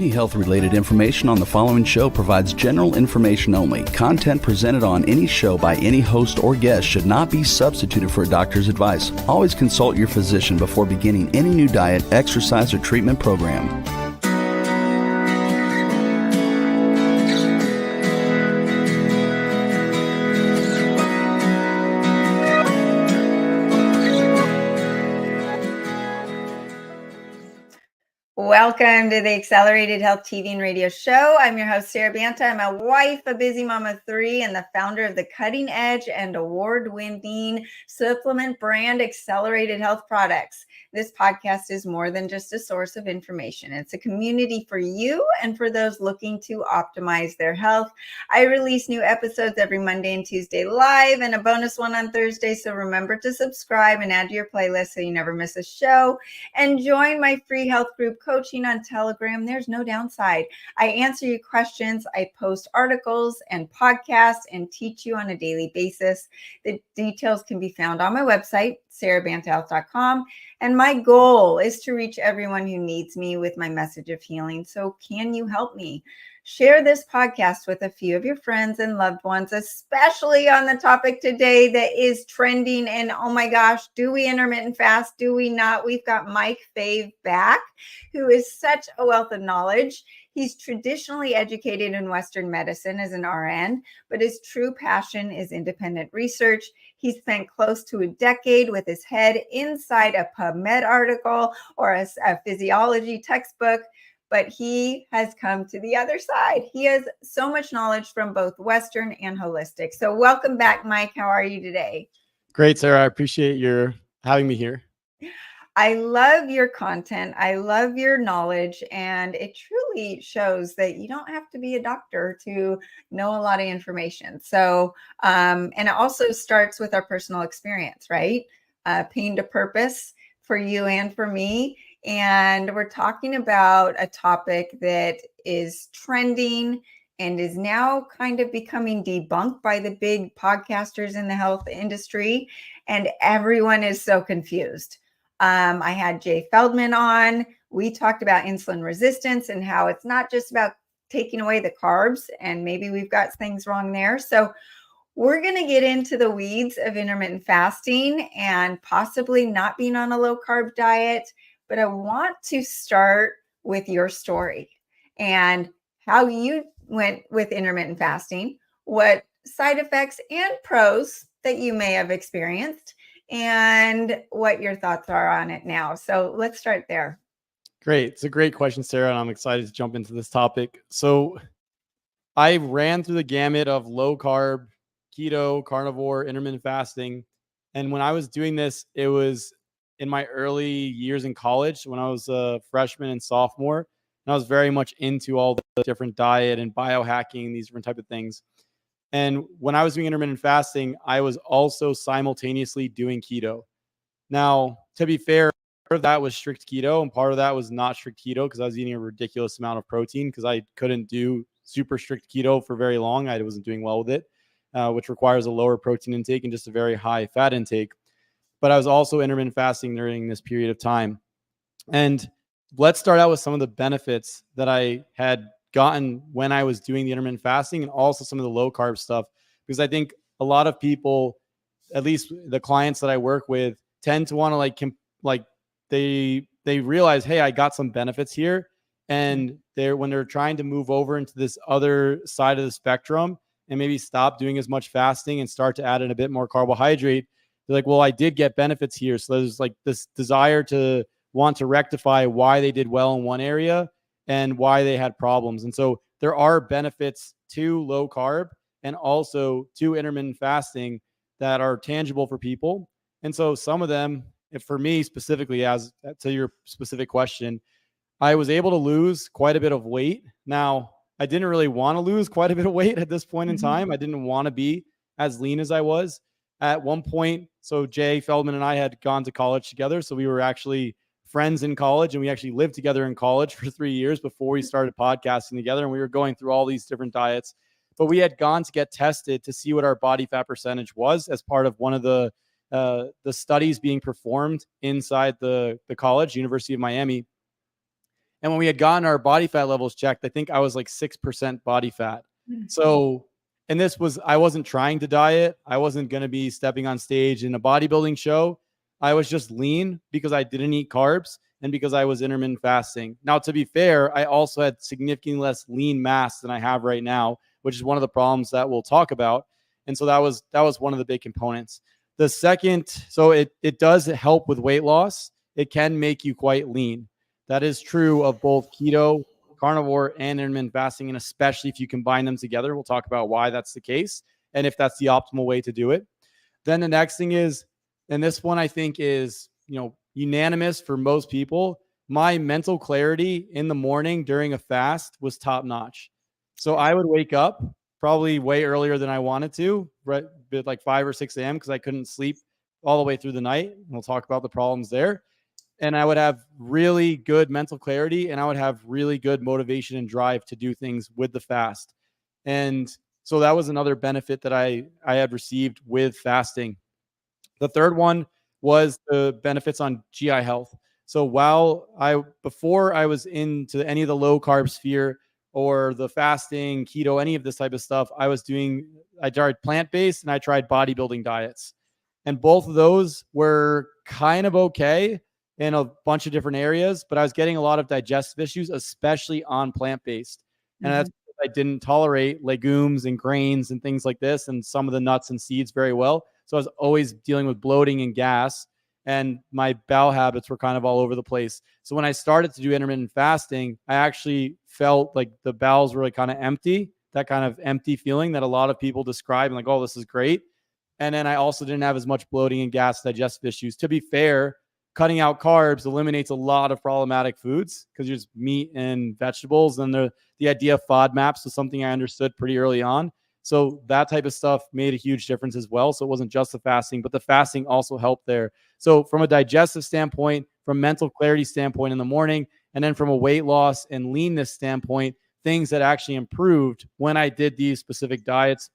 Any health-related information on the following show provides general information only. Content presented on any show by any host or guest should not be substituted for a doctor's advice. Always consult your physician before beginning any new diet, exercise, or treatment program. Welcome to the Accelerated Health TV and Radio Show. I'm your host, Sara Banta. I'm a wife, a busy mom of three, and the founder of the cutting edge and award-winning supplement brand Accelerated Health Products. This podcast is more than just a source of information. It's a community for you and for those looking to optimize their health. I release new episodes every Monday and Tuesday live and a bonus one on Thursday. So remember to subscribe and add to your playlist so you never miss a show. And join my free health group coaching on Telegram. There's no downside. I answer your questions. I post articles and podcasts and teach you on a daily basis. The details can be found on my website, sarabantahealth.com. And my goal is to reach everyone who needs me with my message of healing. So can you help me? Share this podcast with a few of your friends and loved ones, especially on the topic today that is trending. And oh my gosh, do we intermittent fast? Do we not? We've got Fave back, who is such a wealth of knowledge. He's traditionally educated in Western medicine as an RN, but his true passion is independent research. He spent close to a decade with his head inside a PubMed article or a physiology textbook, but he has come to the other side. He has so much knowledge from both Western and holistic. So welcome back, Mike. How are you today? Great, Sarah. I appreciate your having me here. I love your content. I love your knowledge. And it truly shows that you don't have to be a doctor to know a lot of information. So, and it also starts with our personal experience, right? Pain to purpose for you and for me. And we're talking about a topic that is trending and is now kind of becoming debunked by the big podcasters in the health industry. And everyone is so confused. I had Jay Feldman on. We talked about insulin resistance and how it's not just about taking away the carbs, and maybe we've got things wrong there. So we're going to get into the weeds of intermittent fasting and possibly not being on a low carb diet. But I want to start with your story and how you went with intermittent fasting, what side effects and pros that you may have experienced, and what your thoughts are on it now. So let's start there. Great. It's a great question, Sarah, and I'm excited to jump into this topic. So I ran through the gamut of low carb, keto, carnivore, intermittent fasting. And when I was doing this, it was in my early years in college when I was a freshman and sophomore. And I was very much into all the different diet and biohacking, these different type of things. And when I was doing intermittent fasting, I was also simultaneously doing keto. Now, to be fair, part of that was strict keto and part of that was not strict keto because I was eating a ridiculous amount of protein because I couldn't do super strict keto for very long. I wasn't doing well with it, which requires a lower protein intake and just a very high fat intake. But I was also intermittent fasting during this period of time. And let's start out with some of the benefits that I had gotten when I was doing the intermittent fasting and also some of the low carb stuff, because I think a lot of people, at least the clients that I work with, tend to want to they realize, hey, I got some benefits here. And when they're trying to move over into this other side of the spectrum and maybe stop doing as much fasting and start to add in a bit more carbohydrate, they're like, well, I did get benefits here. So there's like this desire to want to rectify why they did well in one area and why they had problems. And so there are benefits to low carb and also to intermittent fasting that are tangible for people. And so some of them, if for me specifically, as to your specific question, I was able to lose quite a bit of weight. Now, I didn't really want to lose quite a bit of weight at this point in time. I didn't want to be as lean as I was at one point. So Jay Feldman and I had gone to college together. So we were actually friends in college, and we actually lived together in college for 3 years before we started podcasting together. And we were going through all these different diets, but we had gone to get tested to see what our body fat percentage was as part of one of the studies being performed inside the college, University of Miami. And when we had gotten our body fat levels checked, I think I was like 6% body fat. So, and I wasn't trying to diet. I wasn't going to be stepping on stage in a bodybuilding show. I was just lean because I didn't eat carbs and because I was intermittent fasting. Now, to be fair, I also had significantly less lean mass than I have right now, which is one of the problems that we'll talk about. And so that was one of the big components. The second, so it does help with weight loss. It can make you quite lean. That is true of both keto, carnivore, and intermittent fasting, and especially if you combine them together. We'll talk about why that's the case and if that's the optimal way to do it. Then the next thing is, and this one I think is, unanimous for most people, my mental clarity in the morning during a fast was top notch. So I would wake up probably way earlier than I wanted to, right? Like 5 or 6 a.m. because I couldn't sleep all the way through the night. And we'll talk about the problems there. And I would have really good mental clarity, and I would have really good motivation and drive to do things with the fast. And so that was another benefit that I had received with fasting. The third one was the benefits on GI health. So before I was into any of the low carb sphere or the fasting, keto, any of this type of stuff, I tried plant-based and I tried bodybuilding diets. And both of those were kind of okay in a bunch of different areas, but I was getting a lot of digestive issues, especially on plant-based. And that's because I didn't tolerate legumes and grains and things like this and some of the nuts and seeds very well. So I was always dealing with bloating and gas, and my bowel habits were kind of all over the place. So when I started to do intermittent fasting, I actually felt like the bowels were like kind of empty, that kind of empty feeling that a lot of people describe and like, oh, this is great. And then I also didn't have as much bloating and gas, digestive issues. To be fair, cutting out carbs eliminates a lot of problematic foods because there's meat and vegetables. And the idea of FODMAPs was something I understood pretty early on. So that type of stuff made a huge difference as well. So it wasn't just the fasting, but the fasting also helped there. So from a digestive standpoint, from mental clarity standpoint in the morning, and then from a weight loss and leanness standpoint, things that actually improved when I did these specific diets.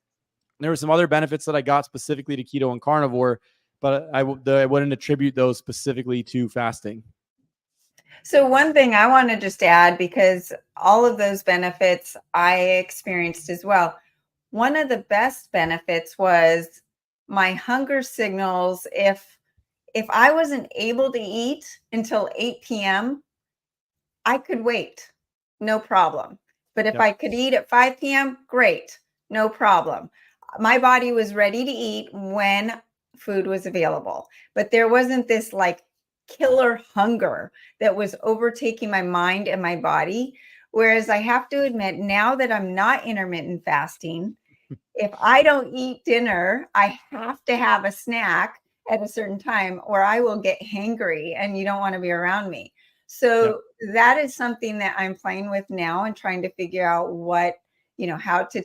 There were some other benefits that I got specifically to keto and carnivore, but I wouldn't attribute those specifically to fasting. So one thing I want to just add, because all of those benefits I experienced as well. One of the best benefits was my hunger signals. If I wasn't able to eat until 8 p.m., I could wait, no problem. But if I could eat at 5 p.m., great, no problem. My body was ready to eat when food was available, but there wasn't this like killer hunger that was overtaking my mind and my body. Whereas I have to admit, now that I'm not intermittent fasting, if I don't eat dinner, I have to have a snack at a certain time or I will get hangry and you don't want to be around me. So that is something that I'm playing with now and trying to figure out how to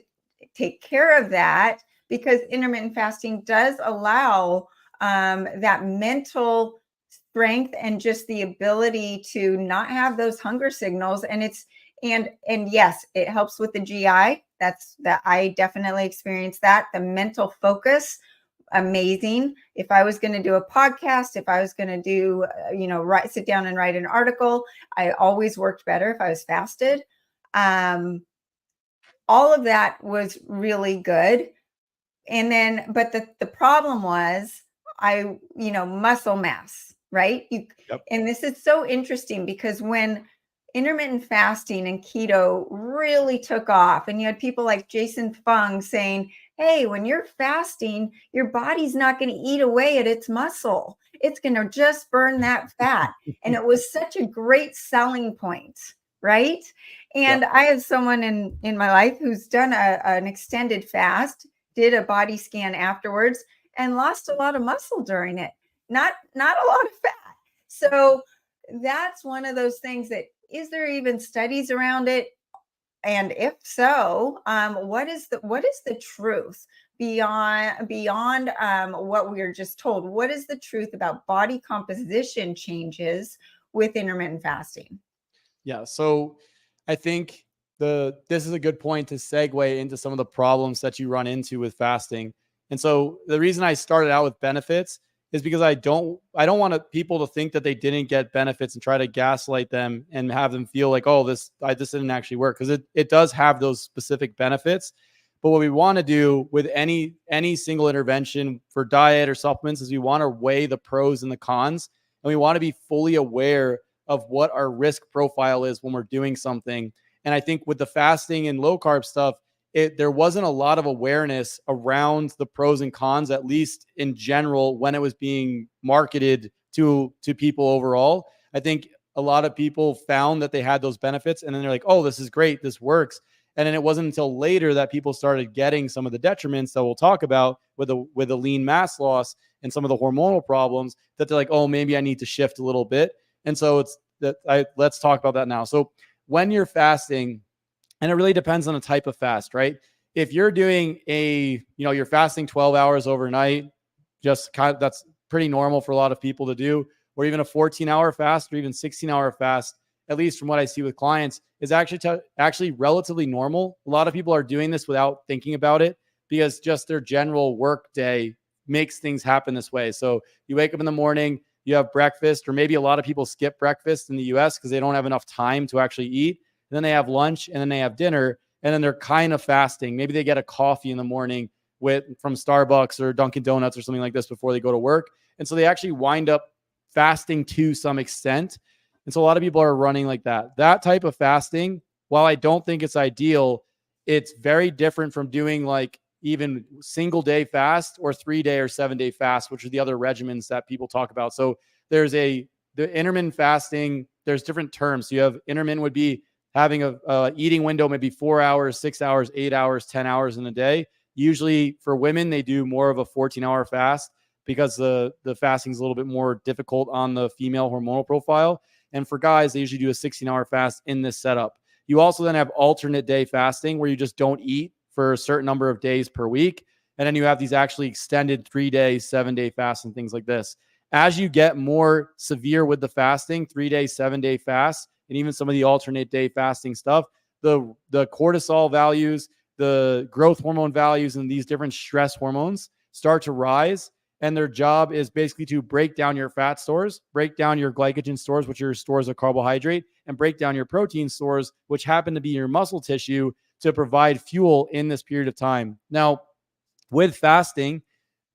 take care of that, because intermittent fasting does allow that mental strength and just the ability to not have those hunger signals. And yes, it helps with the GI. That I definitely experienced that. The mental focus, amazing. If I was going to do a podcast, if I was going to do, sit down and write an article, I always worked better if I was fasted. All of that was really good. And then, but the problem was muscle mass, right? And this is so interesting because when intermittent fasting and keto really took off, and you had people like Jason Fung saying, hey, when you're fasting, your body's not going to eat away at its muscle. It's going to just burn that fat. And it was such a great selling point, right? And I have someone in my life who's done an extended fast, did a body scan afterwards, and lost a lot of muscle during it, not a lot of fat. So that's one of those things that, is there even studies around it? And if so, what is the truth beyond what we were just told? What is the truth about body composition changes with intermittent fasting? Yeah, so I think this is a good point to segue into some of the problems that you run into with fasting. And so the reason I started out with benefits is because I don't want people to think that they didn't get benefits and try to gaslight them and have them feel like, oh, this didn't actually work, because it does have those specific benefits. But what we want to do with any single intervention for diet or supplements is we want to weigh the pros and the cons, and we want to be fully aware of what our risk profile is when we're doing something. And I think with the fasting and low carb stuff, there wasn't a lot of awareness around the pros and cons, at least in general, when it was being marketed to people overall. I think a lot of people found that they had those benefits, and then they're like, oh, this is great, this works. And then it wasn't until later that people started getting some of the detriments that we'll talk about with the lean mass loss and some of the hormonal problems, that they're like, oh, maybe I need to shift a little bit. And so let's talk about that now. So when you're fasting, and it really depends on the type of fast, right? If you're doing you're fasting 12 hours overnight, that's pretty normal for a lot of people to do, or even a 14-hour fast or even 16-hour fast, at least from what I see with clients, is actually relatively normal. A lot of people are doing this without thinking about it, because just their general work day makes things happen this way. So you wake up in the morning, you have breakfast, or maybe a lot of people skip breakfast in the US because they don't have enough time to actually eat. And then they have lunch, and then they have dinner, and then they're kind of fasting. Maybe they get a coffee in the morning from Starbucks or Dunkin' Donuts or something like this before they go to work. And so they actually wind up fasting to some extent. And so a lot of people are running like that. That type of fasting, while I don't think it's ideal, it's very different from doing like even single day fast or 3-day or 7-day fast, which are the other regimens that people talk about. So there's the intermittent fasting, there's different terms. So you have intermittent would be having a eating window, maybe 4 hours, 6 hours, 8 hours, 10 hours in a day. Usually for women, they do more of a 14-hour fast because the fasting is a little bit more difficult on the female hormonal profile. And for guys, they usually do a 16-hour fast in this setup. You also then have alternate day fasting, where you just don't eat for a certain number of days per week. And then you have these actually extended 3-day, 7-day fasts and things like this. As you get more severe with the fasting, 3-day, 7-day fasts, and even some of the alternate day fasting stuff, the cortisol values, the growth hormone values, and these different stress hormones start to rise. And their job is basically to break down your fat stores, break down your glycogen stores, which are your stores of carbohydrate, and break down your protein stores, which happen to be your muscle tissue, to provide fuel in this period of time. Now, with fasting,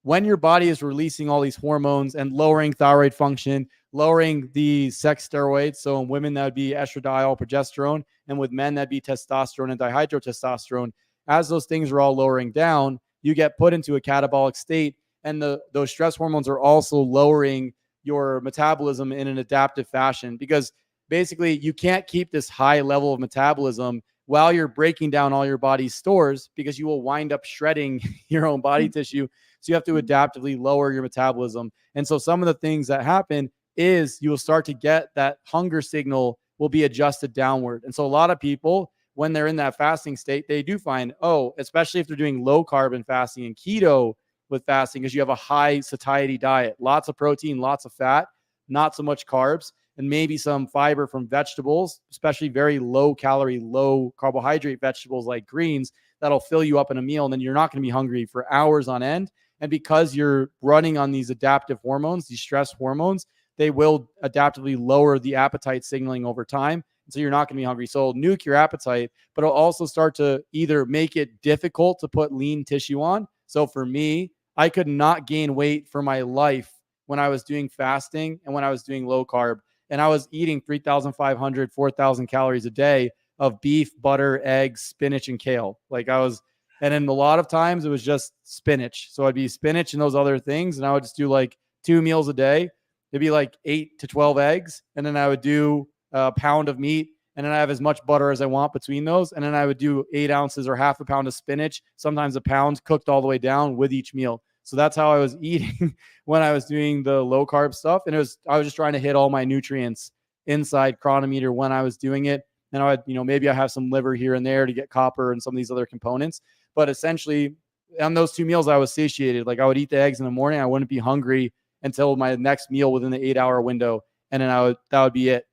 when your body is releasing all these hormones and lowering thyroid function, lowering the sex steroids, so in women that would be estradiol, progesterone, and with men that'd be testosterone and dihydrotestosterone, as those things are all lowering down, you get put into a catabolic state. And those stress hormones are also lowering your metabolism in an adaptive fashion, because basically you can't keep this high level of metabolism while you're breaking down all your body's stores, because you will wind up shredding your own body tissue. So you have to adaptively lower your metabolism. And so some of the things that happen is you will start to get that hunger signal will be adjusted downward. And so a lot of people, when they're in that fasting state, they do find, especially if they're doing low carb and fasting and keto with fasting, because you have a high satiety diet, lots of protein, lots of fat, not so much carbs, and maybe some fiber from vegetables, especially very low calorie, low carbohydrate vegetables like greens, that'll fill you up in a meal. And then you're not going to be hungry for hours on end. And because you're running on these adaptive hormones, these stress hormones, they will adaptively lower the appetite signaling over time. And so you're not going to be hungry. So it'll nuke your appetite, but it'll also start to either make it difficult to put lean tissue on. So for me, I could not gain weight for my life when I was doing fasting and when I was doing low carb. And I was eating 3,500, 4,000 calories a day of beef, butter, eggs, spinach, and kale. And then a lot of times it was just spinach. So I'd be spinach and those other things. And I would just do like 2 meals a day. It'd be like 8 to 12 eggs. And then I would do a pound of meat. And then I have as much butter as I want between those. And then I would do 8 ounces or half a pound of spinach, sometimes a pound, cooked all the way down with each meal. So that's how I was eating when I was doing the low carb stuff. And I was just trying to hit all my nutrients inside Chronometer when I was doing it. And I would, maybe I have some liver here and there to get copper and some of these other components. But essentially on those 2 meals, I was satiated. Like I would eat the eggs in the morning. I wouldn't be hungry until my next meal within the 8-hour window. And then that would be it.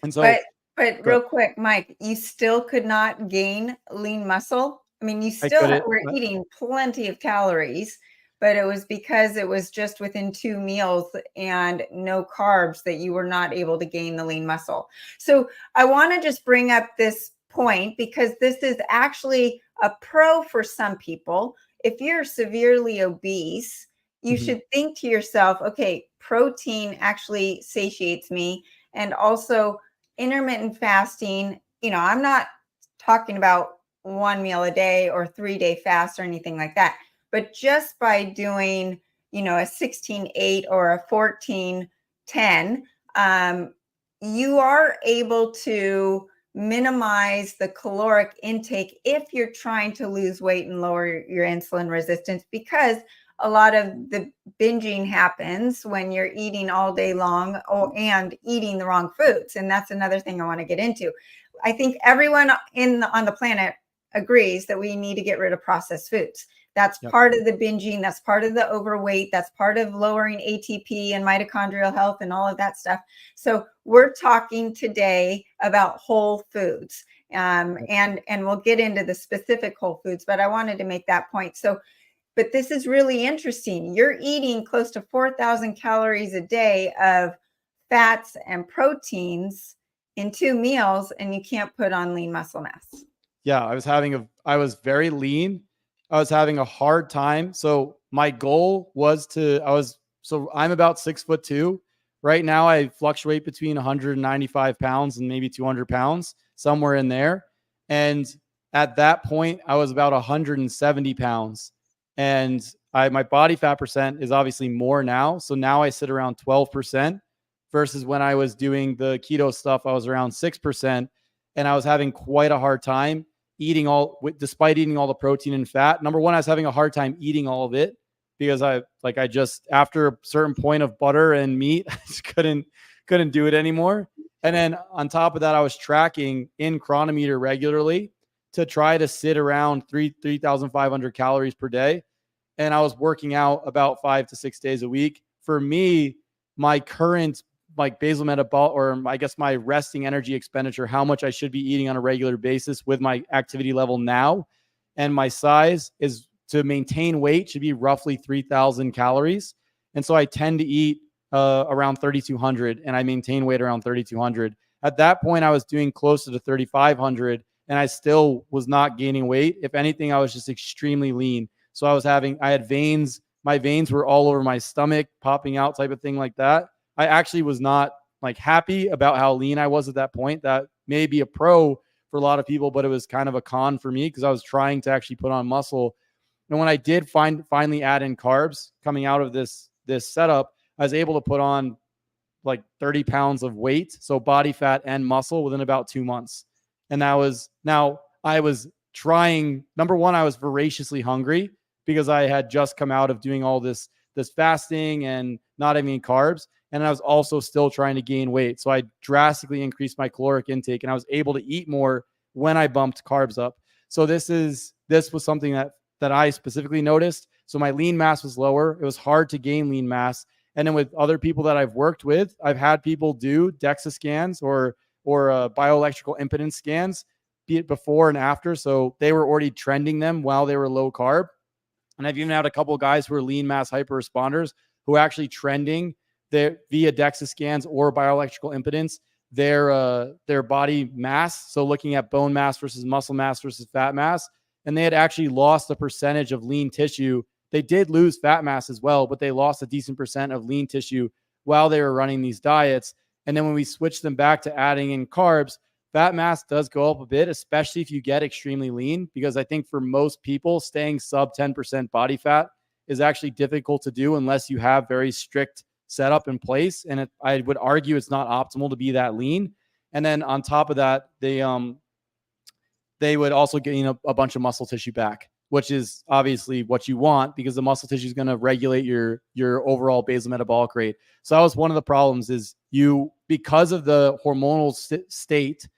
And so, but real quick, Mike, you still could not gain lean muscle. I mean, you still were eating plenty of calories, but it was because it was just within 2 meals and no carbs that you were not able to gain the lean muscle. So I want to just bring up this point because this is actually a pro for some people. If you're severely obese, you should think to yourself, okay, protein actually satiates me. And also intermittent fasting, I'm not talking about 1 meal a day or 3-day fast or anything like that. But just by doing, a 16-8 or a 14-10, you are able to minimize the caloric intake if you're trying to lose weight and lower your insulin resistance, because a lot of the binging happens when you're eating all day long and eating the wrong foods. And that's another thing I want to get into. I think everyone on the planet agrees that we need to get rid of processed foods. That's part of the binging. That's part of the overweight. That's part of lowering ATP and mitochondrial health and all of that stuff. So we're talking today about whole foods, and we'll get into the specific whole foods, but I wanted to make that point. So, but this is really interesting. You're eating close to 4,000 calories a day of fats and proteins in 2 meals, and you can't put on lean muscle mass. Yeah, I was very lean. I was having a hard time. So my goal was I'm about 6'2". Right now I fluctuate between 195 pounds and maybe 200 pounds, somewhere in there. And at that point I was about 170 pounds, and my body fat percent is obviously more now. So now I sit around 12% versus when I was doing the keto stuff, I was around 6%, and I was having quite a hard time despite eating all the protein and fat. Number one, I was having a hard time eating all of it because I just, after a certain point of butter and meat, I just couldn't do it anymore. And then on top of that, I was tracking in Chronometer regularly to try to sit around 3,500 calories per day. And I was working out about 5 to 6 days a week. For me, my current basal metabolic, or I guess my resting energy expenditure, how much I should be eating on a regular basis with my activity level now and my size, is to maintain weight should be roughly 3,000 calories. And so I tend to eat around 3,200, and I maintain weight around 3,200. At that point, I was doing closer to 3,500, and I still was not gaining weight. If anything, I was just extremely lean. So I had veins. My veins were all over my stomach, popping out, type of thing like that. I actually was not happy about how lean I was at that point. That may be a pro for a lot of people, but it was kind of a con for me because I was trying to actually put on muscle. And when I did finally add in carbs coming out of this setup, I was able to put on 30 pounds of weight, so body fat and muscle, within about 2 months. And I was trying, number one, I was voraciously hungry because I had just come out of doing all this fasting and not having this and I was also still trying to gain weight. So I drastically increased my caloric intake, and I was able to eat more when I bumped carbs up. So this was something that I specifically noticed. So my lean mass was lower. It was hard to gain lean mass. And then with other people that I've worked with, I've had people do DEXA scans or bioelectrical impedance scans, be it before and after. So they were already trending them while they were low carb. And I've even had a couple of guys who are lean mass hyper responders who are actually trending their via DEXA scans or bioelectrical impedance, their body mass. So looking at bone mass versus muscle mass versus fat mass. And they had actually lost a percentage of lean tissue. They did lose fat mass as well, but they lost a decent percent of lean tissue while they were running these diets. And then when we switched them back to adding in carbs, fat mass does go up a bit, especially if you get extremely lean, because I think for most people, staying sub 10% body fat is actually difficult to do unless you have very strict setup in place. And I would argue it's not optimal to be that lean. And then on top of that, they would also gain a bunch of muscle tissue back, which is obviously what you want because the muscle tissue is going to regulate your overall basal metabolic rate. So that was one of the problems is because of the hormonal state,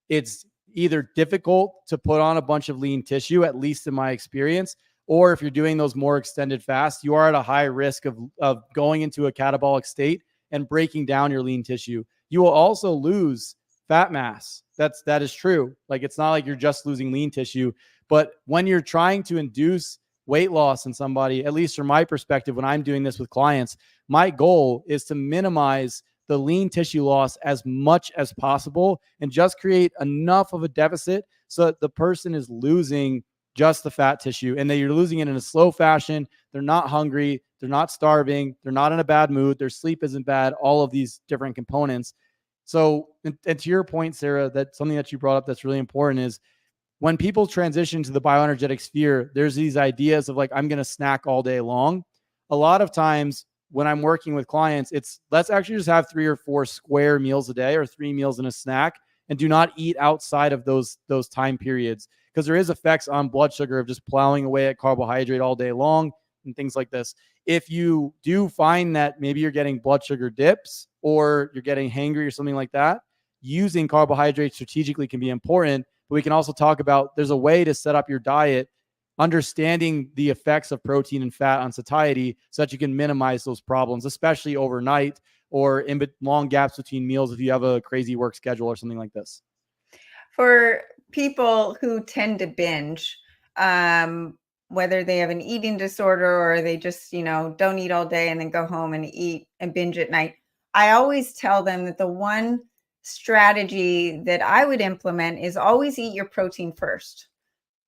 it's either difficult to put on a bunch of lean tissue, at least in my experience, or if you're doing those more extended fasts, you are at a high risk of going into a catabolic state and breaking down your lean tissue. You will also lose fat mass. That is true. It's not like you're just losing lean tissue, but when you're trying to induce weight loss in somebody, at least from my perspective, when I'm doing this with clients, my goal is to minimize the lean tissue loss as much as possible and just create enough of a deficit so that the person is losing just the fat tissue and that you're losing it in a slow fashion. They're not hungry. They're not starving. They're not in a bad mood. Their sleep isn't bad. All of these different components. So, and to your point, Sarah, that something that you brought up that's really important is when people transition to the bioenergetic sphere, there's these ideas of like, I'm going to snack all day long. A lot of times when I'm working with clients, it's let's actually just have 3 or 4 square meals a day or 3 meals and a snack, and do not eat outside of those time periods, because there is effects on blood sugar of just plowing away at carbohydrate all day long and things like this. If you do find that maybe you're getting blood sugar dips or you're getting hangry or something like that, using carbohydrates strategically can be important. But we can also talk about there's a way to set up your diet, understanding the effects of protein and fat on satiety so that you can minimize those problems, especially overnight or in long gaps between meals if you have a crazy work schedule or something like this. For people who tend to binge, whether they have an eating disorder or they just, don't eat all day and then go home and eat and binge at night, I always tell them that the one strategy that I would implement is always eat your protein first.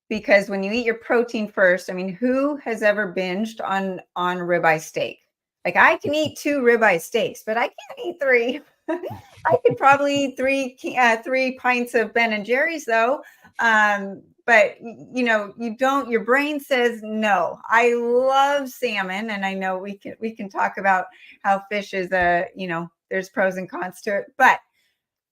Because when you eat your protein first, I mean, who has ever binged on ribeye steak? Like, I can eat 2 ribeye steaks, but I can't eat 3. I could probably eat 3 pints of Ben and Jerry's though. But you don't, your brain says no. I love salmon, and I know we can talk about how fish is there's pros and cons to it, but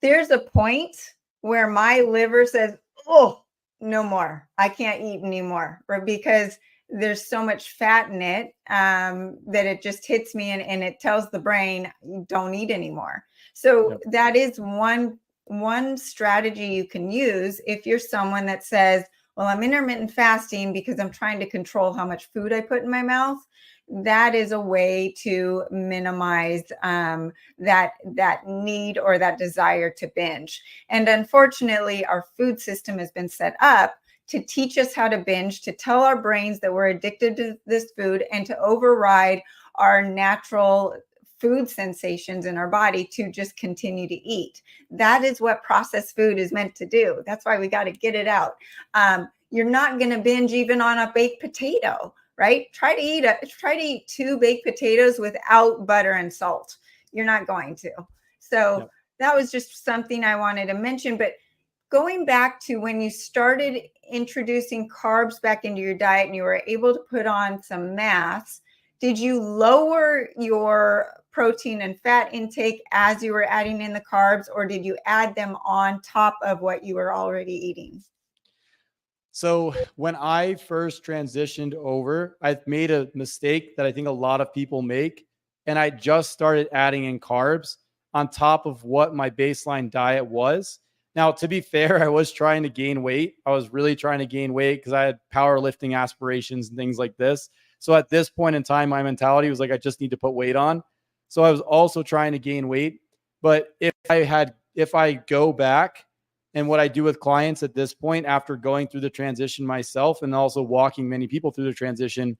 there's a point where my liver says, oh, no more. I can't eat anymore, because there's so much fat in it that it just hits me and it tells the brain, don't eat anymore. So that is one strategy you can use if you're someone that says, well, I'm intermittent fasting because I'm trying to control how much food I put in my mouth. That is a way to minimize that need or that desire to binge. And unfortunately, our food system has been set up to teach us how to binge, to tell our brains that we're addicted to this food, and to override our natural food sensations in our body to just continue to eat. That is what processed food is meant to do. That's why we got to get it out. You're not going to binge even on a baked potato, right? Try to eat 2 baked potatoes without butter and salt. You're not going to. So that was just something I wanted to mention. But going back to when you started introducing carbs back into your diet and you were able to put on some mass, did you lower your protein and fat intake as you were adding in the carbs, or did you add them on top of what you were already eating? So when I first transitioned over, I made a mistake that I think a lot of people make. And I just started adding in carbs on top of what my baseline diet was. Now, to be fair, I was trying to gain weight. I was really trying to gain weight because I had powerlifting aspirations and things like this. So at this point in time, my mentality was like, I just need to put weight on. So I was also trying to gain weight. But if I go back, and what I do with clients at this point, after going through the transition myself and also walking many people through the transition,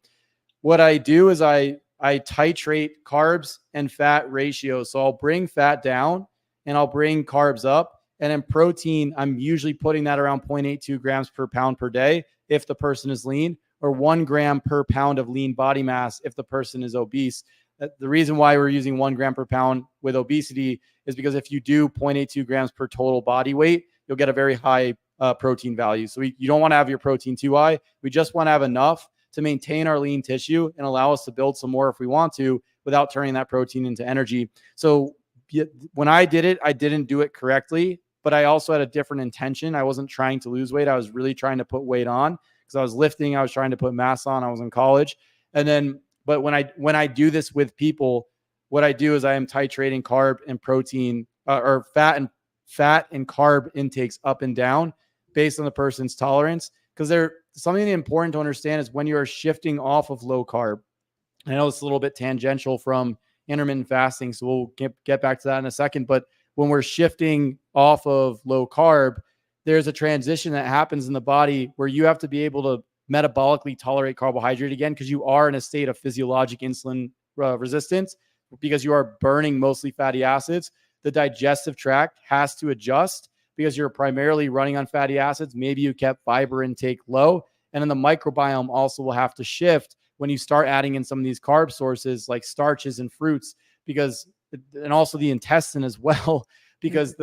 what I do is I titrate carbs and fat ratios. So I'll bring fat down and I'll bring carbs up. And in protein, I'm usually putting that around 0.82 grams per pound per day if the person is lean, or 1 gram per pound of lean body mass if the person is obese. The reason why we're using 1 gram per pound with obesity is because if you do 0.82 grams per total body weight, you'll get a very high protein value. So you don't want to have your protein too high. We just want to have enough to maintain our lean tissue and allow us to build some more if we want to, without turning that protein into energy. So when I did it, I didn't do it correctly, but I also had a different intention. I wasn't trying to lose weight. I was really trying to put weight on because I was lifting. I was trying to put mass on. I was in college. But when I do this with people, what I do is I am titrating carb and protein or fat and carb intakes up and down based on the person's tolerance. Because something important to understand is when you are shifting off of low carb, I know it's a little bit tangential from intermittent fasting, so we'll get back to that in a second. But when we're shifting off of low carb, there's a transition that happens in the body where you have to be able to metabolically tolerate carbohydrate again, because you are in a state of physiologic insulin resistance, because you are burning mostly fatty acids. The digestive tract has to adjust because you're primarily running on fatty acids. Maybe you kept fiber intake low. And then the microbiome also will have to shift when you start adding in some of these carb sources like starches and fruits, because, and also the intestine as well, because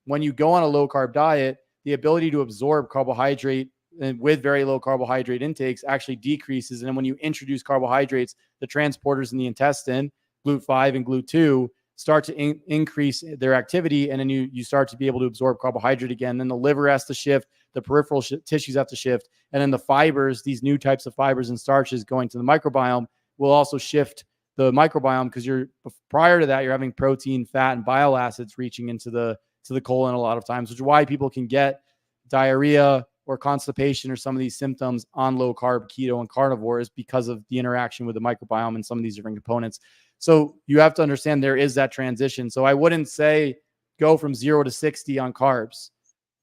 when you go on a low carb diet, the ability to absorb carbohydrate and with very low carbohydrate intakes actually decreases. And then when you introduce carbohydrates, the transporters in the intestine, GLUT5 and GLUT2, start to increase their activity, and then you start to be able to absorb carbohydrate again. Then the liver has to shift, the peripheral tissues have to shift, and then the fibers, these new types of fibers and starches going to the microbiome, will also shift the microbiome, because prior to that, you're having protein, fat, and bile acids reaching into the colon a lot of times, which is why people can get diarrhea or constipation or some of these symptoms on low carb, keto, and carnivore, is because of the interaction with the microbiome and some of these different components. So you have to understand there is that transition. So I wouldn't say go from 0 to 60 on carbs,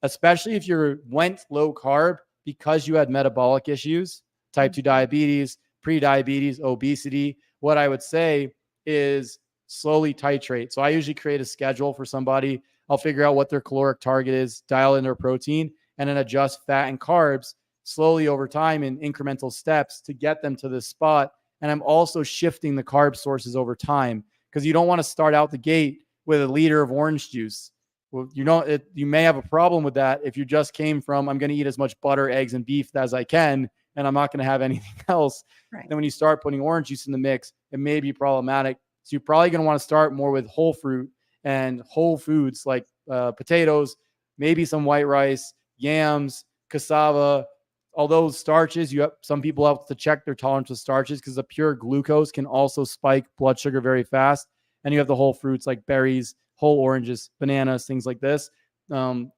especially if you went low carb because you had metabolic issues, type 2 diabetes, pre-diabetes, obesity. What I would say is slowly titrate. So I usually create a schedule for somebody. I'll figure out what their caloric target is, dial in their protein, and then adjust fat and carbs slowly over time in incremental steps to get them to this spot. And I'm also shifting the carb sources over time, because you don't want to start out the gate with a liter of orange juice. Well, you may have a problem with that if you just came from, I'm going to eat as much butter, eggs, and beef as I can, and I'm not going to have anything else. Right. Then when you start putting orange juice in the mix, it may be problematic. So you're probably going to want to start more with whole fruit and whole foods like potatoes, maybe some white rice, yams, cassava. Although starches, some people have to check their tolerance with starches, because the pure glucose can also spike blood sugar very fast. And you have the whole fruits like berries, whole oranges, bananas, things like this.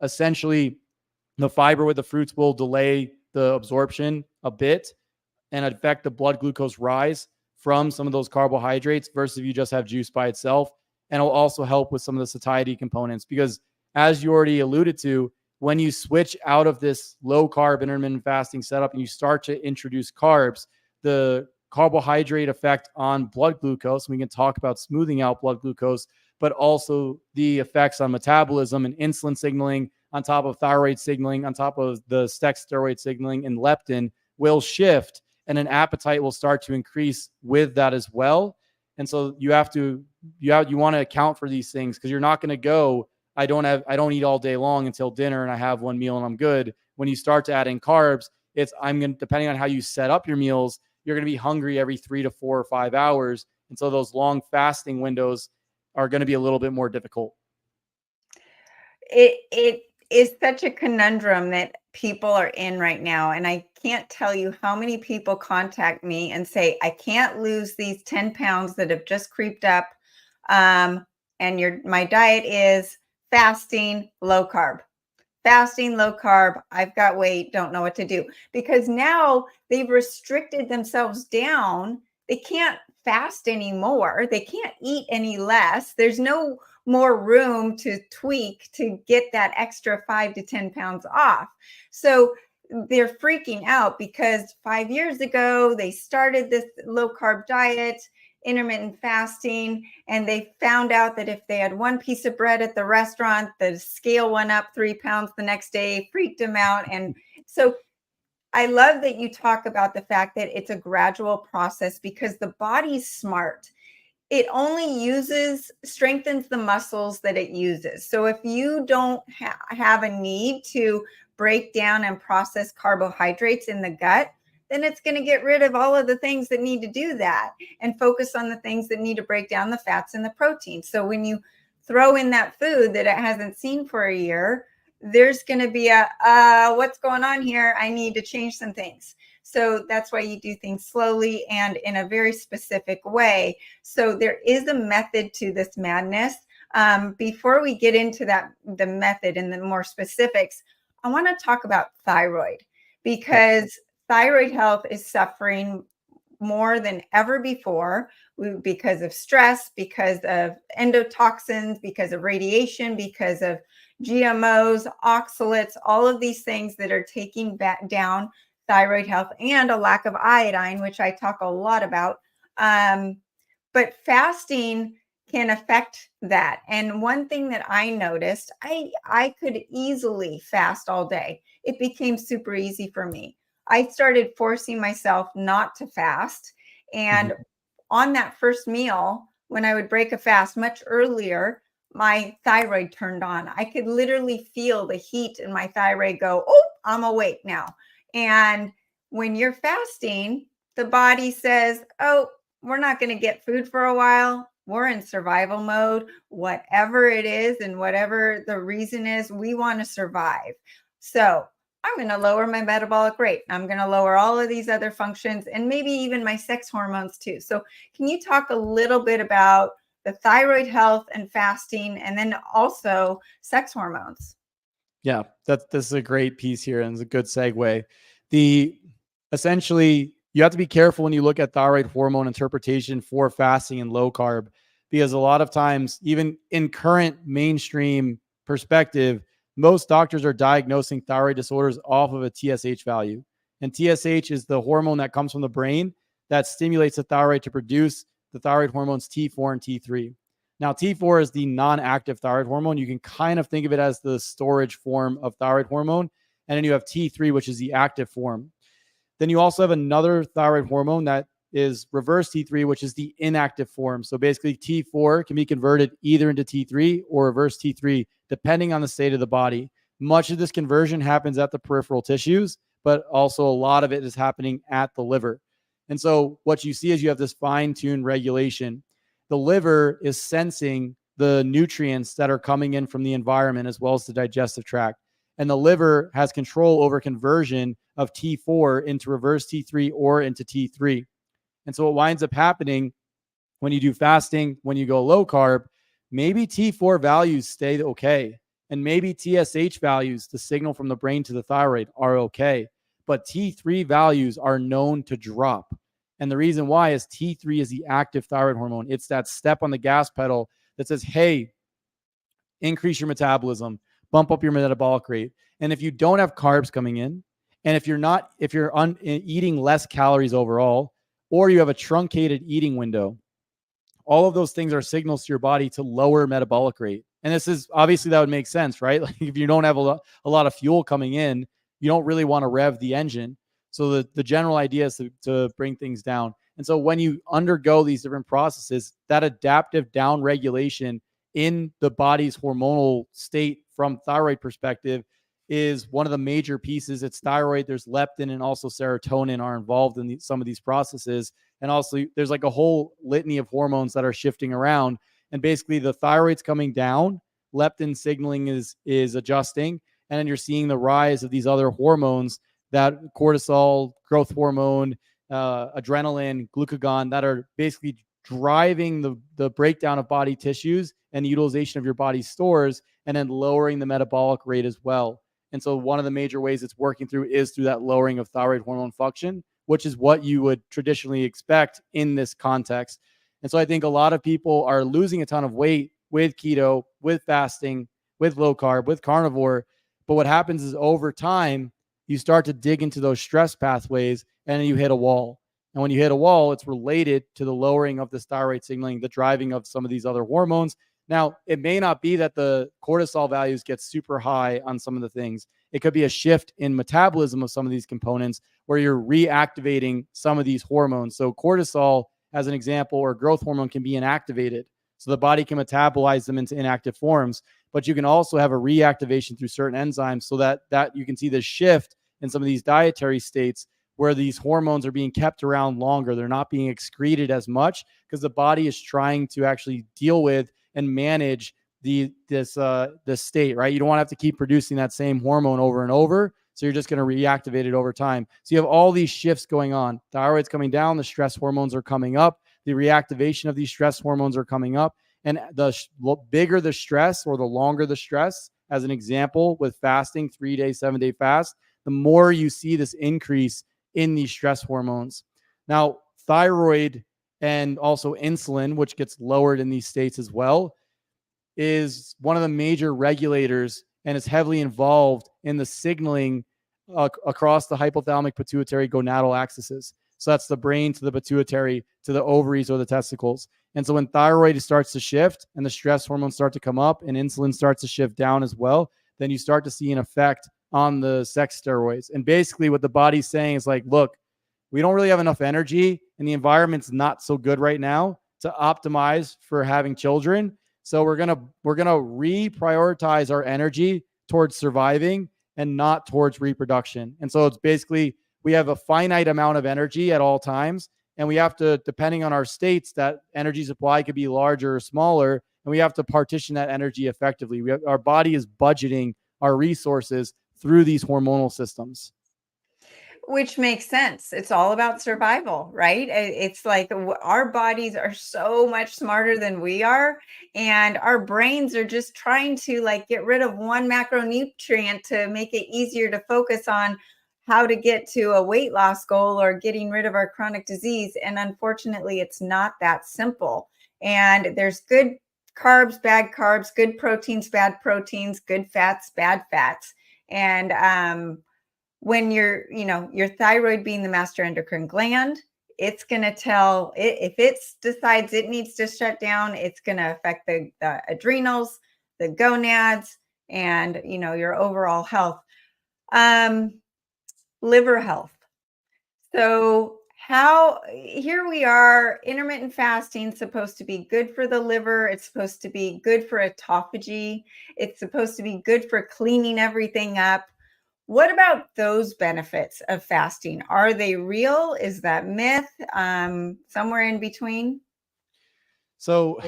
Essentially, the fiber with the fruits will delay the absorption a bit and affect the blood glucose rise from some of those carbohydrates, versus if you just have juice by itself. And it'll also help with some of the satiety components, because as you already alluded to, when you switch out of this low carb intermittent fasting setup and you start to introduce carbs, the carbohydrate effect on blood glucose, we can talk about smoothing out blood glucose, but also the effects on metabolism and insulin signaling, on top of thyroid signaling, on top of the steroid signaling and leptin, will shift, and an appetite will start to increase with that as well. And so you want to account for these things, because you're not going to go, I don't eat all day long until dinner and I have one meal and I'm good. When you start to add in carbs, depending on how you set up your meals, you're going to be hungry every 3 to 4 or 5 hours. And so those long fasting windows are going to be a little bit more difficult. It is such a conundrum that people are in right now. And I can't tell you how many people contact me and say, I can't lose these 10 pounds that have just creeped up. And my diet is fasting, low carb. Fasting, low carb, I've got weight, don't know what to do. Because now they've restricted themselves down. They can't fast anymore. They can't eat any less. There's no more room to tweak to get that extra 5 to 10 pounds off. So they're freaking out, because 5 years ago, they started this low carb diet, intermittent fasting, and they found out that if they had one piece of bread at the restaurant, the scale went up 3 pounds the next day, freaked them out. And so I love that you talk about the fact that it's a gradual process, because the body's smart. It only strengthens the muscles that it uses. So if you don't have a need to break down and process carbohydrates in the gut, then it's going to get rid of all of the things that need to do that and focus on the things that need to break down the fats and the protein. So when you throw in that food that it hasn't seen for a year, there's going to be what's going on here? I need to change some things. So that's why you do things slowly and in a very specific way. So there is a method to this madness. Before we get into the method and the more specifics, I want to talk about thyroid, because thyroid health is suffering more than ever before because of stress, because of endotoxins, because of radiation, because of GMOs, oxalates, all of these things that are taking down thyroid health and a lack of iodine, which I talk a lot about. But fasting can affect that. And one thing that I noticed, I could easily fast all day. It became super easy for me. I started forcing myself not to fast. And on that first meal, when I would break a fast much earlier, my thyroid turned on. I could literally feel the heat in my thyroid go, oh, I'm awake now. And when you're fasting, the body says, oh, we're not going to get food for a while. We're in survival mode, whatever it is and whatever the reason is, we want to survive. So I'm going to lower my metabolic rate. I'm going to lower all of these other functions and maybe even my sex hormones too. So can you talk a little bit about the thyroid health and fasting, and then also sex hormones? Yeah, this is a great piece here, and it's a good segue. Essentially, you have to be careful when you look at thyroid hormone interpretation for fasting and low carb, because a lot of times, even in current mainstream perspective, most doctors are diagnosing thyroid disorders off of a TSH value. And TSH is the hormone that comes from the brain that stimulates the thyroid to produce the thyroid hormones T4 and T3. Now, T4 is the non-active thyroid hormone. You can kind of think of it as the storage form of thyroid hormone. And then you have T3, which is the active form. Then you also have another thyroid hormone that is reverse T3, which is the inactive form. So basically T4 can be converted either into T3 or reverse T3, depending on the state of the body. Much of this conversion happens at the peripheral tissues, but also a lot of it is happening at the liver. And so what you see is you have this fine-tuned regulation. The liver is sensing the nutrients that are coming in from the environment as well as the digestive tract. And the liver has control over conversion of T4 into reverse T3 or into T3. And so what winds up happening when you do fasting, when you go low carb, maybe T4 values stay okay. And maybe TSH values, the signal from the brain to the thyroid, are okay. But T3 values are known to drop. And the reason why is T3 is the active thyroid hormone. It's that step on the gas pedal that says, hey, increase your metabolism, bump up your metabolic rate. And if you don't have carbs coming in, and if you're eating less calories overall, or you have a truncated eating window, all of those things are signals to your body to lower metabolic rate. And this is obviously, that would make sense, right? Like if you don't have a lot of fuel coming in, you don't really want to rev the engine. So the general idea is to bring things down. And so when you undergo these different processes, that adaptive down regulation in the body's hormonal state from thyroid perspective is one of the major pieces. It's thyroid, there's leptin, and also serotonin are involved in some of these processes. And also there's like a whole litany of hormones that are shifting around. And basically the thyroid's coming down, leptin signaling is adjusting, and then you're seeing the rise of these other hormones, that cortisol, growth hormone, adrenaline, glucagon, that are basically driving the breakdown of body tissues and the utilization of your body's stores, and then lowering the metabolic rate as well. And so one of the major ways it's working through is through that lowering of thyroid hormone function, which is what you would traditionally expect in this context. And so I think a lot of people are losing a ton of weight with keto, with fasting, with low carb, with carnivore. But what happens is over time, you start to dig into those stress pathways and you hit a wall. And when you hit a wall, it's related to the lowering of this thyroid signaling, the driving of some of these other hormones. Now, it may not be that the cortisol values get super high on some of the things. It could be a shift in metabolism of some of these components where you're reactivating some of these hormones. So cortisol, as an example, or growth hormone, can be inactivated. So the body can metabolize them into inactive forms. But you can also have a reactivation through certain enzymes so that you can see the shift in some of these dietary states where these hormones are being kept around longer. They're not being excreted as much because the body is trying to actually deal with and manage this state, right? You don't want to have to keep producing that same hormone over and over. So you're just going to reactivate it over time. So you have all these shifts going on. Thyroid's coming down. The stress hormones are coming up. The reactivation of these stress hormones are coming up. And the bigger the stress or the longer the stress, as an example, with fasting, 3-day, 7-day fast, the more you see this increase in these stress hormones. Now, thyroid and also insulin, which gets lowered in these states as well, is one of the major regulators and is heavily involved in the signaling across the hypothalamic pituitary gonadal axes. So that's the brain to the pituitary to the ovaries or the testicles. And so when thyroid starts to shift and the stress hormones start to come up and insulin starts to shift down as well, then you start to see an effect on the sex steroids. And basically what the body's saying is like, look, we don't really have enough energy and the environment's not so good right now to optimize for having children. So we're going to reprioritize our energy towards surviving and not towards reproduction. And so it's basically, we have a finite amount of energy at all times. And we have to, depending on our states, that energy supply could be larger or smaller. And we have to partition that energy effectively. Our body is budgeting our resources through these hormonal systems. Which makes sense. It's all about survival, right? It's like our bodies are so much smarter than we are. And our brains are just trying to like get rid of one macronutrient to make it easier to focus on how to get to a weight loss goal or getting rid of our chronic disease. And unfortunately, it's not that simple. And there's good carbs, bad carbs, good proteins, bad proteins, good fats, bad fats. And when your thyroid being the master endocrine gland, it's going to tell it, if it decides it needs to shut down, it's going to affect the adrenals, the gonads, and, your overall health. Liver health. So here we are, intermittent fasting supposed to be good for the liver. It's supposed to be good for autophagy. It's supposed to be good for cleaning everything up. What about those benefits of fasting? Are they real? Is that myth? Somewhere in between? So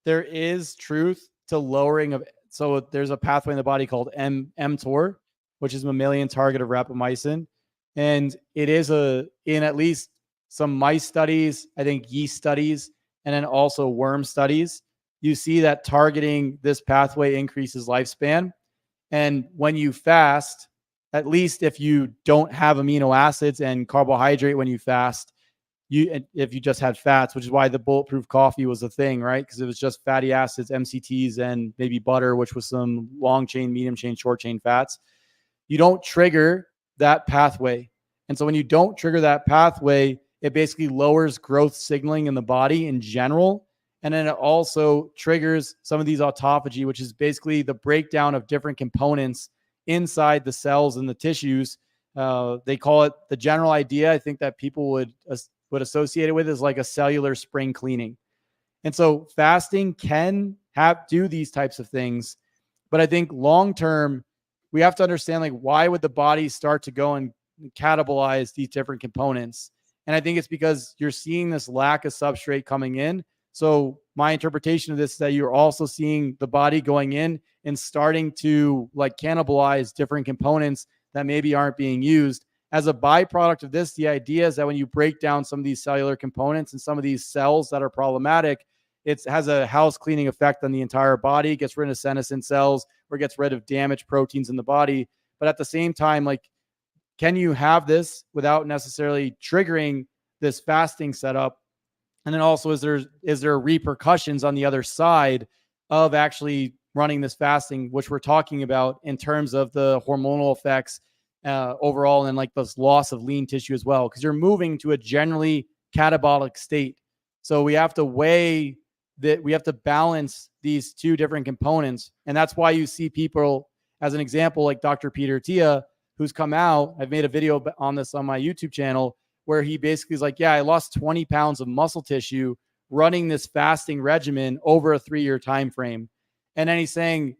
there is truth to lowering of, so there's a pathway in the body called mTOR, which is mammalian target of rapamycin. And it is in at least some mice studies, I think yeast studies, and then also worm studies, you see that targeting this pathway increases lifespan. And when you fast, at least if you don't have amino acids and carbohydrate when you fast, if you just had fats, which is why the bulletproof coffee was a thing, right? Because it was just fatty acids, MCTs, and maybe butter, which was some long chain, medium chain, short chain fats. You don't trigger that pathway. And so when you don't trigger that pathway, it basically lowers growth signaling in the body in general. And then it also triggers some of these autophagy, which is basically the breakdown of different components inside the cells and the tissues. They call it, the general idea, I think that people would associate it with, is like a cellular spring cleaning. And so fasting can do these types of things. But I think long term, we have to understand, like, why would the body start to go and catabolize these different components? And I think it's because you're seeing this lack of substrate coming in. So my interpretation of this is that you're also seeing the body going in and starting to like cannibalize different components that maybe aren't being used. As a byproduct of this, the idea is that when you break down some of these cellular components and some of these cells that are problematic, it has a house cleaning effect on the entire body, gets rid of senescent cells or gets rid of damaged proteins in the body. But at the same time, like, can you have this without necessarily triggering this fasting setup? And then also, is there repercussions on the other side of actually running this fasting, which we're talking about in terms of the hormonal effects overall, and like this loss of lean tissue as well, because you're moving to a generally catabolic state. So we have to weigh that, we have to balance these two different components. And that's why you see people, as an example, like Dr. Peter Tia, who's come out, I've made a video on this on my YouTube channel, where he basically is like, yeah, I lost 20 pounds of muscle tissue running this fasting regimen over a 3-year time frame. And then he's saying,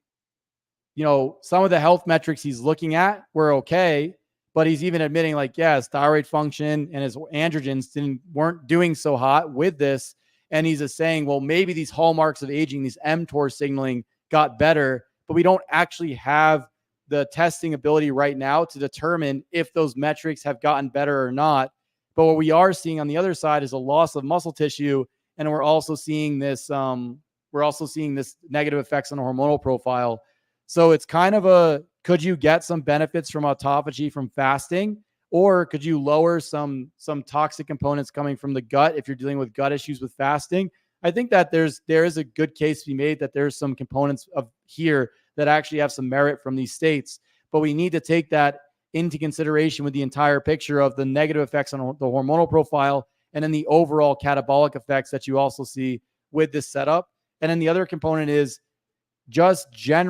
some of the health metrics he's looking at were okay, but he's even admitting, like, yeah, his thyroid function and his androgens weren't doing so hot with this. And he's just saying, well, maybe these hallmarks of aging, these mTOR signaling got better, but we don't actually have the testing ability right now to determine if those metrics have gotten better or not. But what we are seeing on the other side is a loss of muscle tissue. And we're also seeing this, negative effects on the hormonal profile. So it's kind of could you get some benefits from autophagy from fasting, or could you lower some toxic components coming from the gut if you're dealing with gut issues with fasting? I think that there is a good case to be made that there's some components of here that actually have some merit from these states, but we need to take that into consideration with the entire picture of the negative effects on the hormonal profile and then the overall catabolic effects that you also see with this setup. And then the other component is just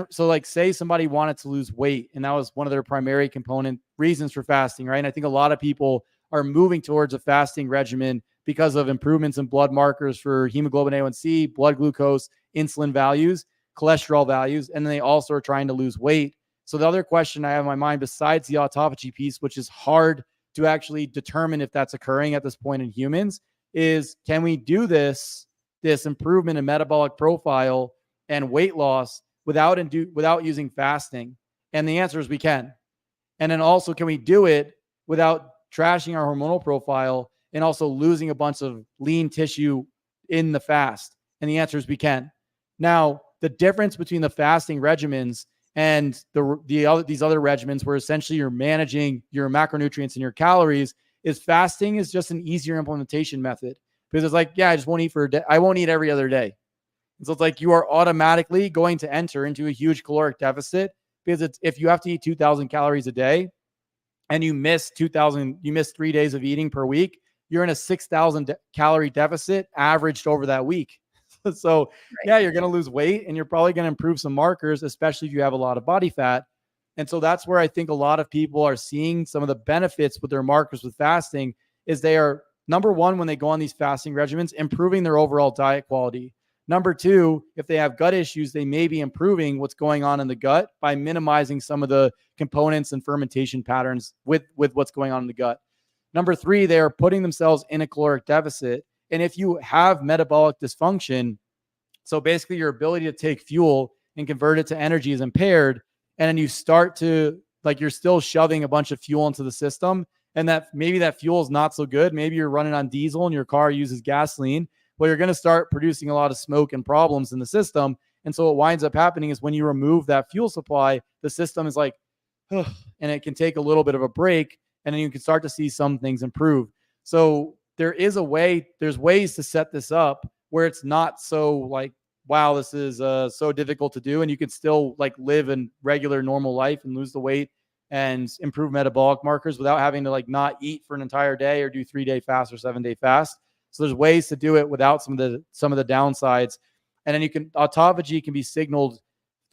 so like say somebody wanted to lose weight and that was one of their primary component reasons for fasting, right? And I think a lot of people are moving towards a fasting regimen because of improvements in blood markers for hemoglobin A1C, blood glucose, insulin values, cholesterol values, and then they also are trying to lose weight. So the other question I have in my mind, besides the autophagy piece, which is hard to actually determine if that's occurring at this point in humans, is can we do this improvement in metabolic profile and weight loss without using fasting? And the answer is we can. And then also, can we do it without trashing our hormonal profile and also losing a bunch of lean tissue in the fast? And the answer is we can. Now, the difference between the fasting regimens and these other regimens where essentially you're managing your macronutrients and your calories is fasting is just an easier implementation method, because it's like, yeah, I just won't eat for a day. I won't eat every other day. And so it's like you are automatically going to enter into a huge caloric deficit, because if you have to eat 2,000 calories a day and you miss 3 days of eating per week, you're in a 6,000 calorie deficit averaged over that week. So right. Yeah, you're going to lose weight and you're probably going to improve some markers, especially if you have a lot of body fat. And so that's where I think a lot of people are seeing some of the benefits with their markers with fasting is they are, number one, when they go on these fasting regimens, improving their overall diet quality. Number two, if they have gut issues, they may be improving what's going on in the gut by minimizing some of the components and fermentation patterns with what's going on in the gut. Number three, they are putting themselves in a caloric deficit. And if you have metabolic dysfunction, so basically your ability to take fuel and convert it to energy is impaired, and then you start to, like, you're still shoving a bunch of fuel into the system, and that maybe that fuel is not so good. Maybe you're running on diesel and your car uses gasoline. Well, you're going to start producing a lot of smoke and problems in the system. And so what winds up happening is when you remove that fuel supply, the system is like, ugh, and it can take a little bit of a break, and then you can start to see some things improve. So there's ways to set this up where it's not so like, wow, this is so difficult to do. And you can still like live in regular normal life and lose the weight and improve metabolic markers without having to like not eat for an entire day or do 3-day fast or 7-day fast. So there's ways to do it without some of the downsides. And then autophagy can be signaled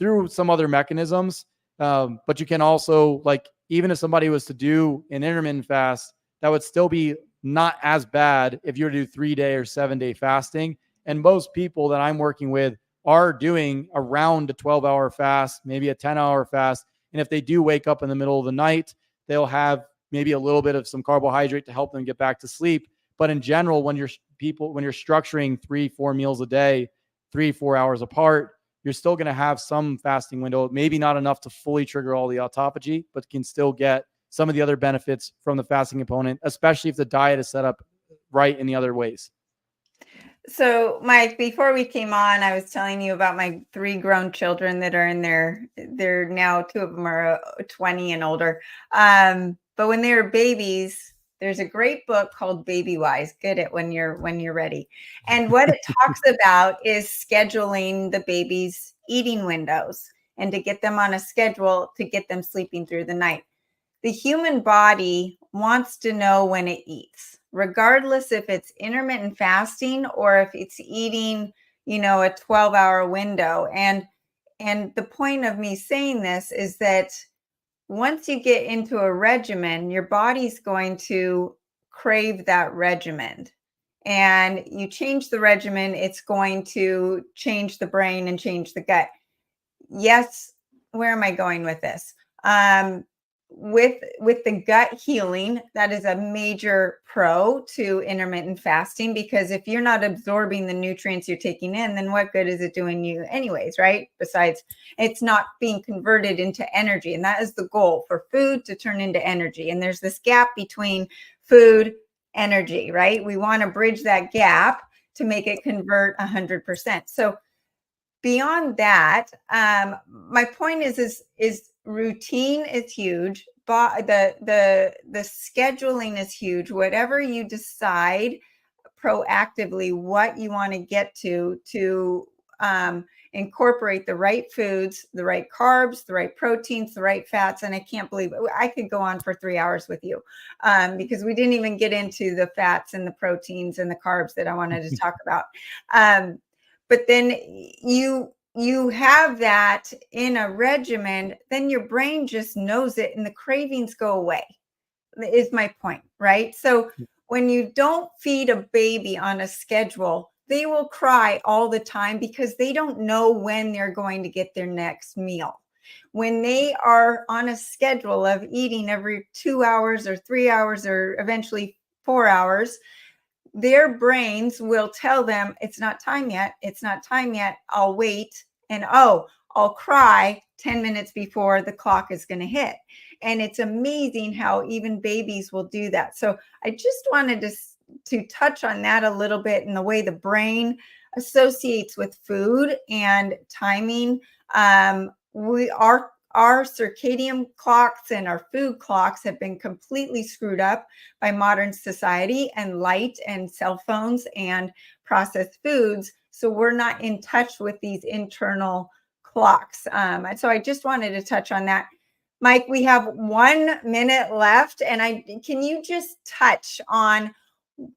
through some other mechanisms. But you can also, like, even if somebody was to do an intermittent fast, that would still be not as bad if you were to do 3-day or 7-day fasting. And most people that I'm working with are doing around a 12-hour fast, maybe a 10-hour fast. And if they do wake up in the middle of the night, they'll have maybe a little bit of some carbohydrate to help them get back to sleep. But in general, when you're structuring 3-4 meals a day, 3-4 hours apart, you're still going to have some fasting window, maybe not enough to fully trigger all the autophagy, but can still get some of the other benefits from the fasting component, especially if the diet is set up right in the other ways. So, Mike, before we came on, I was telling you about my 3 grown children that are in they're now 2 of them are 20 and older. But when they were babies, there's a great book called Baby Wise. Get it when you're ready. And what it talks about is scheduling the baby's eating windows and to get them on a schedule to get them sleeping through the night. The human body wants to know when it eats, regardless if it's intermittent fasting or if it's eating, a 12-hour window. And the point of me saying this is that once you get into a regimen, your body's going to crave that regimen. And you change the regimen, it's going to change the brain and change the gut. Yes, where am I going with this? With the gut healing, that is a major pro to intermittent fasting, because if you're not absorbing the nutrients you're taking in, then what good is it doing you anyways, right? Besides, it's not being converted into energy. And that is the goal, for food to turn into energy. And there's this gap between food, energy, right? We want to bridge that gap to make it convert 100%. So beyond that, my point is routine is huge. But the scheduling is huge. Whatever you decide proactively what you want to get to incorporate the right foods, the right carbs, the right proteins, the right fats. And I can't believe it. I could go on for 3 hours with you because we didn't even get into the fats and the proteins and the carbs that I wanted to talk about. But then you have that in a regimen, then your brain just knows it and the cravings go away, is my point, right? So when you don't feed a baby on a schedule, they will cry all the time because they don't know when they're going to get their next meal. When they are on a schedule of eating every 2 hours or 3 hours or eventually 4 hours, their brains will tell them it's not time yet. It's not time yet. I'll wait. And I'll cry 10 minutes before the clock is going to hit. And it's amazing how even babies will do that. So I just wanted to touch on that a little bit in the way the brain associates with food and timing. Our circadian clocks and our food clocks have been completely screwed up by modern society and light and cell phones and processed foods. So we're not in touch with these internal clocks. So I just wanted to touch on that. Mike, we have 1 minute left, and can you just touch on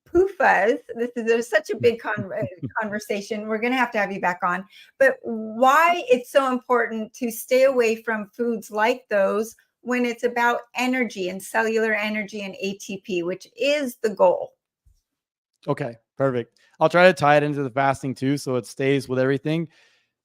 PUFAs? There's such a big conversation. We're going to have you back on, but why it's so important to stay away from foods like those when it's about energy and cellular energy and ATP, which is the goal. Okay, perfect. I'll try to tie it into the fasting too, so it stays with everything.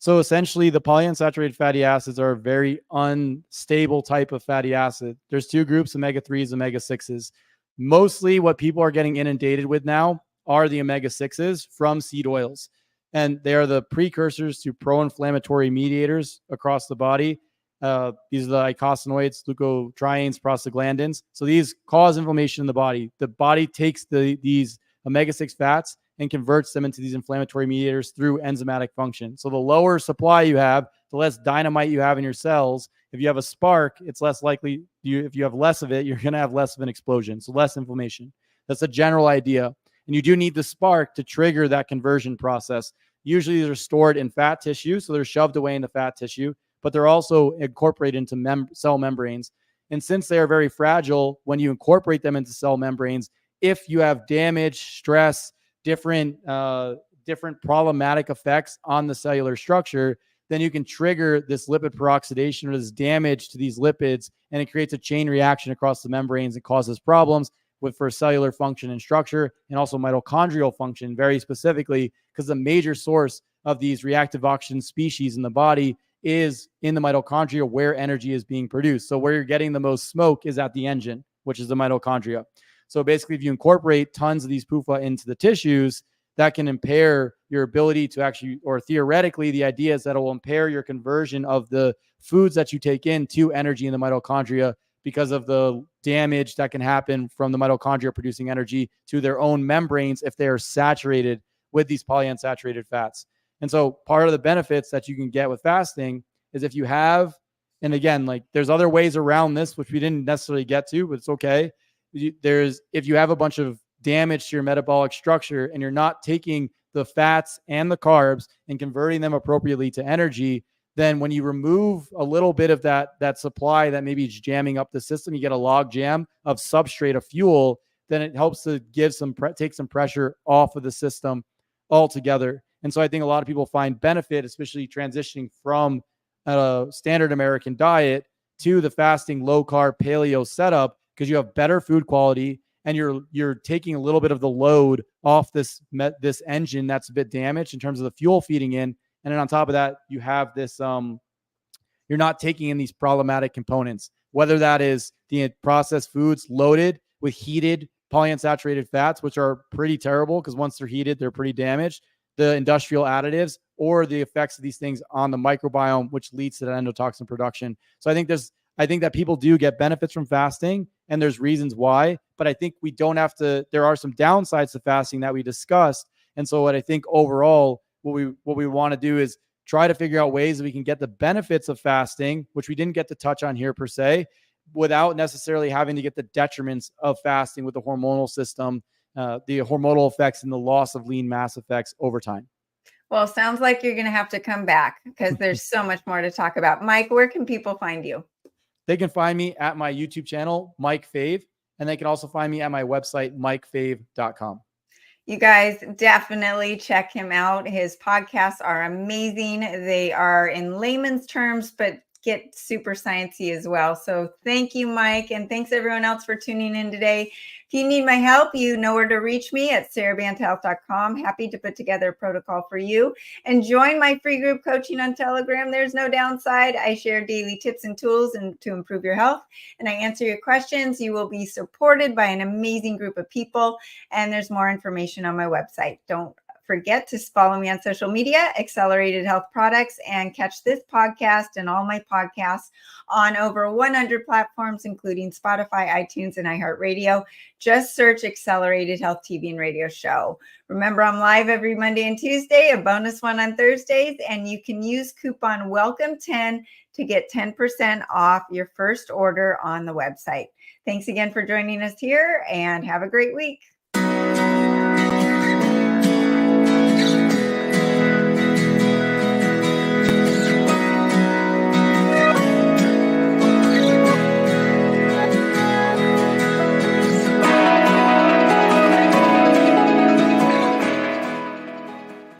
So essentially, the polyunsaturated fatty acids are a very unstable type of fatty acid. There's two groups, omega-3s, omega-6s. Mostly what people are getting inundated with now are the omega-6s from seed oils. And they are the precursors to pro-inflammatory mediators across the body. These are the eicosanoids, leukotrienes, prostaglandins. So these cause inflammation in the body. The body takes these omega-6 fats and converts them into these inflammatory mediators through enzymatic function. So the lower supply you have, the less dynamite you have in your cells. If you have a spark, it's less likely, if you have less of it, you're going to have less of an explosion. So less inflammation. That's a general idea. And you do need the spark to trigger that conversion process. Usually these are stored in fat tissue, so they're shoved away into fat tissue, but they're also incorporated into cell membranes. And since they are very fragile, when you incorporate them into cell membranes, if you have damage, stress, different problematic effects on the cellular structure, then you can trigger this lipid peroxidation or this damage to these lipids, and it creates a chain reaction across the membranes and causes problems for cellular function and structure, and also mitochondrial function, very specifically, because the major source of these reactive oxygen species in the body is in the mitochondria, where energy is being produced. So where you're getting the most smoke is at the engine, which is the mitochondria. So basically, if you incorporate tons of these PUFA into the tissues, that can impair your ability to actually, or theoretically, the idea is that it will impair your conversion of the foods that you take in to energy in the mitochondria, because of the damage that can happen from the mitochondria producing energy to their own membranes if they are saturated with these polyunsaturated fats. And so part of the benefits that you can get with fasting is if you have, and again, like there's other ways around this, which we didn't necessarily get to, but it's okay. If you have a bunch of damage to your metabolic structure and you're not taking the fats and the carbs and converting them appropriately to energy, then when you remove a little bit of that supply that maybe is jamming up the system, you get a log jam of substrate of fuel, then it helps to take some pressure off of the system altogether. And so I think a lot of people find benefit, especially transitioning from a standard American diet to the fasting low carb paleo setup, because you have better food quality and you're taking a little bit of the load off this engine that's a bit damaged in terms of the fuel feeding in. And then on top of that, you have this, you're not taking in these problematic components, whether that is the processed foods loaded with heated polyunsaturated fats, which are pretty terrible because once they're heated, they're pretty damaged, the industrial additives, or the effects of these things on the microbiome, which leads to the endotoxin production. So I think that people do get benefits from fasting, and there's reasons why, but I think we don't have to, there are some downsides to fasting that we discussed. And so what I think overall, what we want to do is try to figure out ways that we can get the benefits of fasting, which we didn't get to touch on here per se, without necessarily having to get the detriments of fasting with the hormonal system, the hormonal effects and the loss of lean mass effects over time. Well, sounds like you're going to have to come back because there's so much more to talk about. Mike, where can people find you? They can find me at my YouTube channel, Mike Fave, and they can also find me at my website, mikefave.com. You guys definitely check him out. His podcasts are amazing. They are in layman's terms, but get super sciencey as well. So thank you, Mike. And thanks everyone else for tuning in today. If you need my help, you know where to reach me at sarabantahealth.com. Happy to put together a protocol for you. And join my free group coaching on Telegram. There's no downside. I share daily tips and tools to improve your health. And I answer your questions. You will be supported by an amazing group of people. And there's more information on my website. Don't forget to follow me on social media, Accelerated Health Products, and catch this podcast and all my podcasts on over 100 platforms, including Spotify, iTunes, and iHeartRadio. Just search Accelerated Health TV and Radio Show. Remember, I'm live every Monday and Tuesday, a bonus one on Thursdays, and you can use coupon WELCOME10 to get 10% off your first order on the website. Thanks again for joining us here, and have a great week.